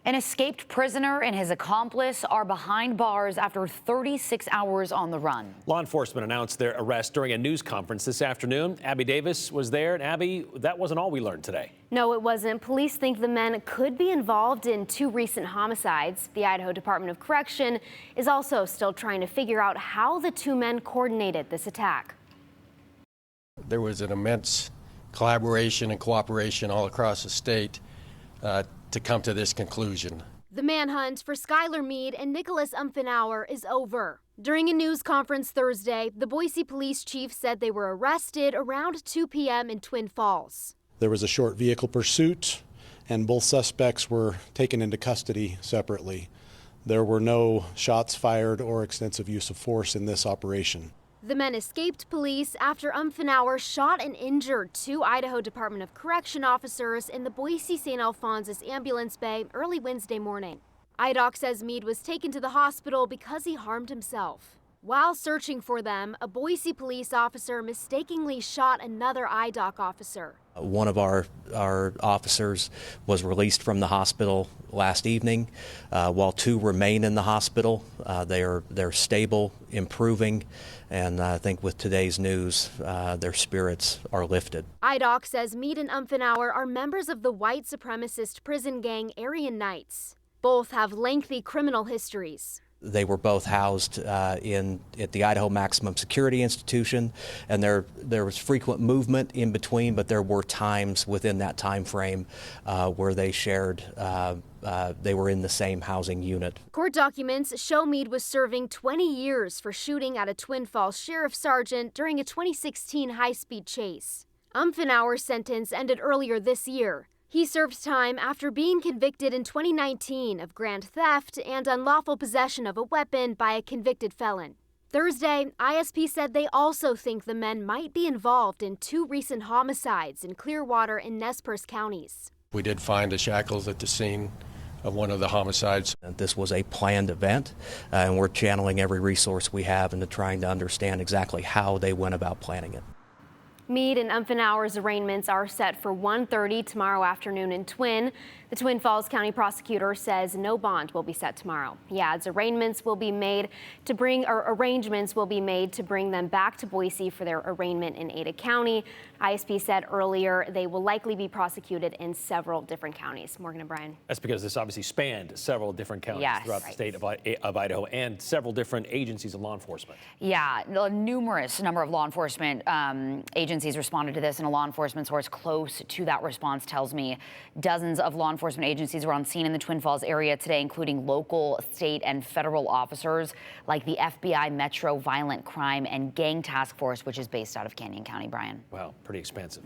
An escaped prisoner and his accomplice are behind bars after 36 hours on the run. Law enforcement announced their arrest during a news conference this afternoon. Abby Davis was there. And Abby, that wasn't all we learned today. No, it wasn't. Police think the men could be involved in 2 recent homicides. The Idaho Department of Correction is also still trying to figure out how the 2 men coordinated this attack. There was an immense collaboration and cooperation all across the state to come to this conclusion. The manhunt for Skylar Mead and Nicholas Umfenauer is over. During a news conference Thursday, the Boise police chief said they were arrested around 2 p.m. in Twin Falls. There was a short vehicle pursuit, and both suspects were taken into custody separately. There were no shots fired or extensive use of force in this operation. The men escaped police after Umfenauer shot and injured 2 Idaho Department of Correction officers in the Boise Saint Alphonsus ambulance bay early Wednesday morning. IDOC says Mead was taken to the hospital because he harmed himself. While searching for them, a Boise police officer mistakenly shot another IDOC officer. One of our officers was released from the hospital last evening, while 2 remain in the hospital. They're stable, improving, and I think with today's news, their spirits are lifted. IDOC says Mead and Umfenauer are members of the white supremacist prison gang Aryan Knights. Both have lengthy criminal histories. They were both housed at the Idaho Maximum Security Institution, and there was frequent movement in between, but there were times within that time frame where they shared, they were in the same housing unit. Court documents show Mead was serving 20 years for shooting at a Twin Falls sheriff sergeant during a 2016 high-speed chase. Umfenauer's sentence ended earlier this year. He served time after being convicted in 2019 of grand theft and unlawful possession of a weapon by a convicted felon. Thursday, ISP said they also think the men might be involved in 2 recent homicides in Clearwater and Nez Perce counties. We did find the shackles at the scene of one of the homicides. This was a planned event, and we're channeling every resource we have into trying to understand exactly how they went about planning it. Mead and Umfenauer's arraignments are set for 1:30 tomorrow afternoon in Twin. The Twin Falls County prosecutor says no bond will be set tomorrow. He adds arrangements will be made to bring them back to Boise for their arraignment in Ada County. ISP said earlier they will likely be prosecuted in several different counties. Morgan and Brian. That's because this obviously spanned several different counties throughout the state of Idaho and several different agencies of law enforcement. Yeah, a numerous number of law enforcement agencies responded to this, and a law enforcement source close to that response tells me dozens of law enforcement agencies were on scene in the Twin Falls area today, including local, state, and federal officers like the FBI Metro Violent Crime and Gang Task Force, which is based out of Canyon County. Brian. Wow, pretty expansive.